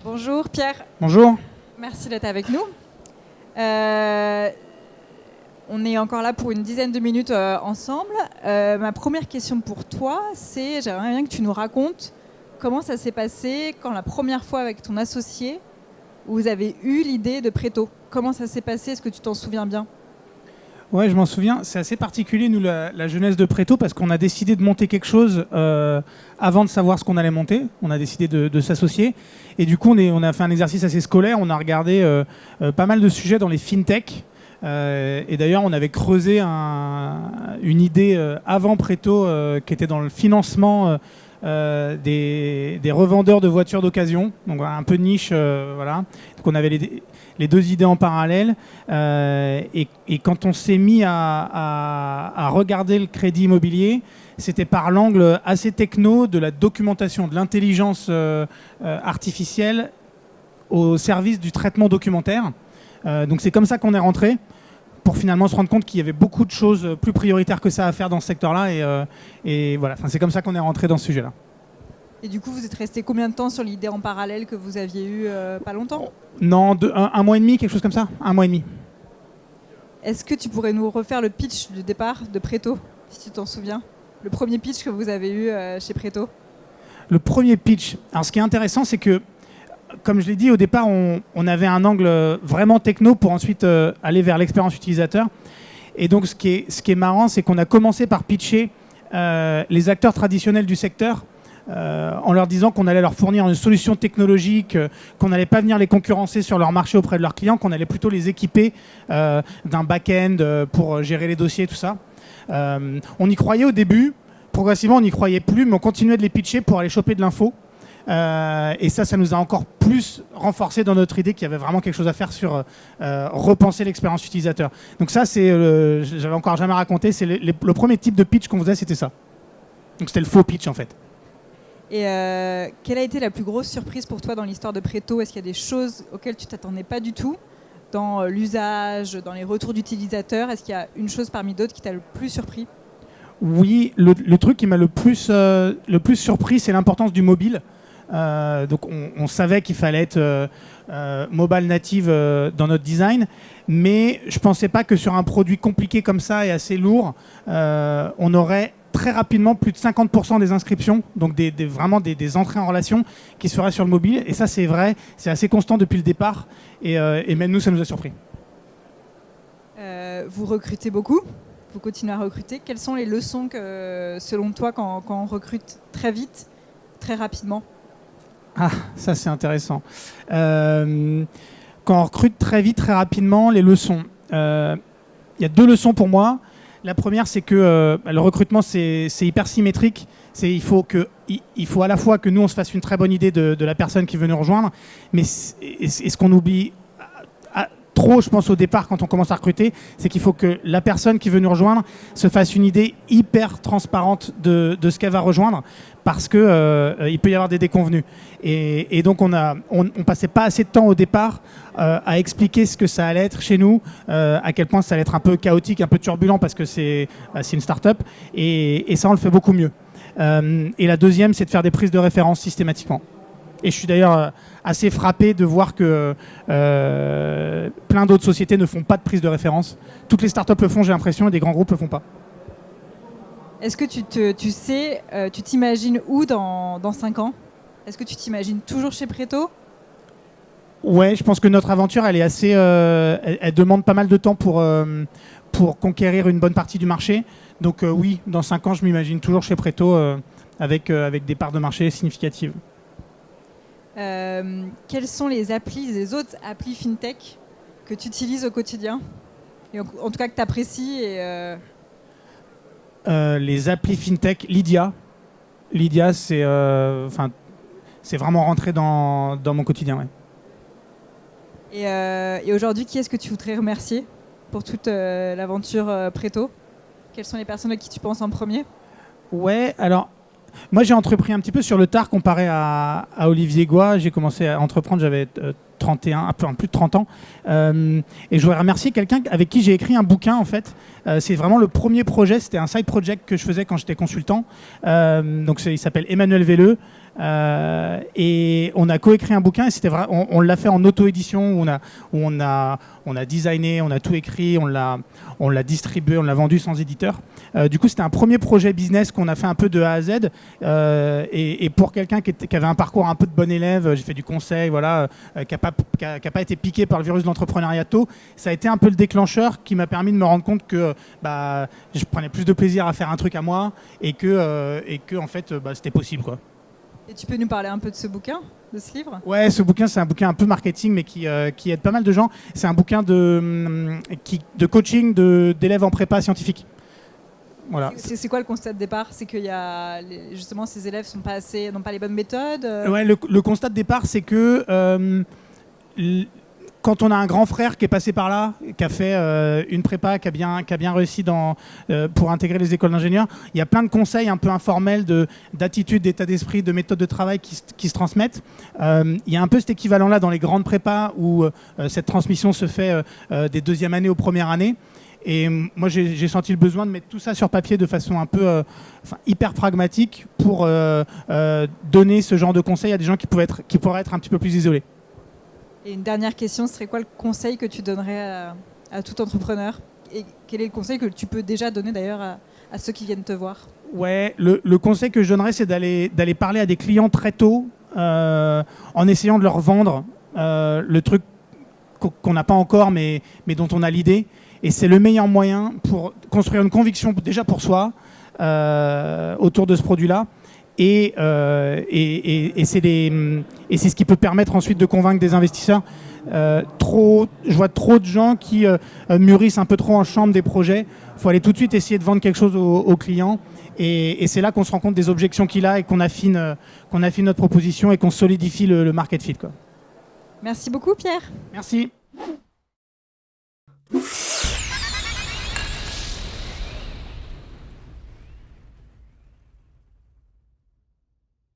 Bonjour Pierre. Bonjour. Merci d'être avec nous. On est encore là pour une dizaine de minutes ensemble. Ma première question pour toi, c'est j'aimerais bien que tu nous racontes comment ça s'est passé quand la première fois avec ton associé, vous avez eu l'idée de Préto. Comment ça s'est passé? Est-ce que tu t'en souviens bien? Ouais, je m'en souviens. C'est assez particulier, nous, la jeunesse de Préto, parce qu'on a décidé de monter quelque chose avant de savoir ce qu'on allait monter. On a décidé de s'associer. Et du coup, on a fait un exercice assez scolaire. On a regardé pas mal de sujets dans les fintech. Et d'ailleurs, on avait creusé une idée avant Préto qui était dans le financement des revendeurs de voitures d'occasion. Donc un peu niche, voilà. Donc on avait les deux idées en parallèle. Et quand on s'est mis à regarder le crédit immobilier, c'était par l'angle assez techno de la documentation, de l'intelligence artificielle au service du traitement documentaire. Donc c'est comme ça qu'on est rentré, pour finalement se rendre compte qu'il y avait beaucoup de choses plus prioritaires que ça à faire dans ce secteur-là. Et voilà, c'est comme ça qu'on est rentré dans ce sujet-là. Et du coup, vous êtes resté combien de temps sur l'idée en parallèle que vous aviez eue pas longtemps? Non, un mois et demi, quelque chose comme ça. Un mois et demi. Est-ce que tu pourrais nous refaire le pitch du départ de Préto, si tu t'en souviens? Le premier pitch que vous avez eu chez Préto? Le premier pitch. Alors ce qui est intéressant, c'est que, comme je l'ai dit au départ, on avait un angle vraiment techno pour ensuite aller vers l'expérience utilisateur. Et donc ce qui est marrant, c'est qu'on a commencé par pitcher les acteurs traditionnels du secteur en leur disant qu'on allait leur fournir une solution technologique, qu'on n'allait pas venir les concurrencer sur leur marché auprès de leurs clients, qu'on allait plutôt les équiper d'un back-end pour gérer les dossiers, tout ça. On y croyait au début. Progressivement, on n'y croyait plus, mais on continuait de les pitcher pour aller choper de l'info. Et ça nous a encore plus renforcé dans notre idée qu'il y avait vraiment quelque chose à faire sur repenser l'expérience utilisateur. Donc ça, j'avais encore jamais raconté, c'est le premier type de pitch qu'on faisait, c'était ça. Donc c'était le faux pitch en fait. Et quelle a été la plus grosse surprise pour toi dans l'histoire de Préto? Est-ce qu'il y a des choses auxquelles tu t'attendais pas du tout dans l'usage, dans les retours d'utilisateurs? Est-ce qu'il y a une chose parmi d'autres qui t'a le plus surpris? Oui, le truc qui m'a le plus surpris, c'est l'importance du mobile. Donc on savait qu'il fallait être mobile native dans notre design, mais je pensais pas que sur un produit compliqué comme ça et assez lourd, on aurait très rapidement plus de 50% des inscriptions, donc vraiment des entrées en relation qui se feraient sur le mobile. Et ça, c'est vrai, c'est assez constant depuis le départ. Et même nous, ça nous a surpris. Vous recrutez beaucoup? Vous continuez à recruter? Quelles sont les leçons que, selon toi, quand on recrute très vite, très rapidement? Ah, ça c'est intéressant. Quand on recrute très vite, très rapidement, les leçons. Il y a deux leçons pour moi. La première, c'est que le recrutement, c'est hyper symétrique. Il faut à la fois que nous, on se fasse une très bonne idée de la personne qui veut nous rejoindre, mais ce qu'on oublie trop, je pense, au départ, quand on commence à recruter, c'est qu'il faut que la personne qui veut nous rejoindre se fasse une idée hyper transparente de ce qu'elle va rejoindre, parce que il peut y avoir des déconvenus. Et donc, on passait pas assez de temps au départ à expliquer ce que ça allait être chez nous, à quel point ça allait être un peu chaotique, un peu turbulent, parce que c'est une start-up. Et ça, on le fait beaucoup mieux. Et la deuxième, c'est de faire des prises de référence systématiquement. Et je suis d'ailleurs assez frappé de voir que plein d'autres sociétés ne font pas de prise de référence. Toutes les startups le font, j'ai l'impression, et des grands groupes le font pas. Est-ce que tu t'imagines où dans 5 ans? Est-ce que tu t'imagines toujours chez Préto? Ouais, je pense que notre aventure, elle est assez, elle demande pas mal de temps pour conquérir une bonne partie du marché. Donc oui, dans 5 ans, je m'imagine toujours chez Préto avec des parts de marché significatives. Quelles sont les autres applis fintech que tu utilises au quotidien? Et en tout cas que tu apprécies les applis fintech, Lydia, c'est vraiment rentré dans mon quotidien. Ouais. Et aujourd'hui, qui est-ce que tu voudrais remercier pour toute l'aventure Préto? Quelles sont les personnes à qui tu penses en premier? Ouais, alors moi j'ai entrepris un petit peu sur le tard comparé à Olivier Goy. J'ai commencé à entreprendre, j'avais 31, plus de 30 ans. Et je voudrais remercier quelqu'un avec qui j'ai écrit un bouquin en fait. C'est vraiment le premier projet, c'était un side project que je faisais quand j'étais consultant. Donc il s'appelle Emmanuel Velleux. Et on a coécrit un bouquin et c'était vrai, on l'a fait en auto-édition où on a designé, on a tout écrit, on l'a distribué, on l'a vendu sans éditeur. Du coup, c'était un premier projet business qu'on a fait un peu de A à Z. Et pour quelqu'un qui avait un parcours un peu de bon élève, j'ai fait du conseil, voilà, qui n'a pas été piqué par le virus de l'entrepreneuriat tôt, ça a été un peu le déclencheur qui m'a permis de me rendre compte que je prenais plus de plaisir à faire un truc à moi et que en fait, c'était possible, quoi. Et tu peux nous parler un peu de ce bouquin, de ce livre ? Ouais, ce bouquin, c'est un bouquin un peu marketing, mais qui aide pas mal de gens. C'est un bouquin de coaching d'élèves en prépa scientifique. Voilà. C'est quoi le constat de départ ? C'est que justement ces élèves n'ont pas les bonnes méthodes. Ouais, le constat de départ, c'est que quand on a un grand frère qui est passé par là, qui a fait une prépa, qui a bien réussi pour intégrer les écoles d'ingénieurs, il y a plein de conseils un peu informels d'attitude, d'état d'esprit, de méthode de travail qui se transmettent. Il y a un peu cet équivalent-là dans les grandes prépas où cette transmission se fait des deuxièmes années aux premières années. Et moi, j'ai senti le besoin de mettre tout ça sur papier de façon un peu hyper pragmatique pour donner ce genre de conseils à des gens qui pourraient être un petit peu plus isolés. Et une dernière question, ce serait quoi le conseil que tu donnerais à tout entrepreneur ? Et quel est le conseil que tu peux déjà donner d'ailleurs à ceux qui viennent te voir ? Ouais, le conseil que je donnerais, c'est d'aller parler à des clients très tôt en essayant de leur vendre le truc qu'on n'a pas encore mais dont on a l'idée. Et c'est le meilleur moyen pour construire une conviction déjà pour soi autour de ce produit-là. Et c'est ce qui peut permettre ensuite de convaincre des investisseurs. Je vois trop de gens qui mûrissent un peu trop en chambre des projets. Il faut aller tout de suite essayer de vendre quelque chose aux clients. Et c'est là qu'on se rend compte des objections qu'il a et qu'on affine notre proposition et qu'on solidifie le market fit, quoi. Merci beaucoup, Pierre. Merci.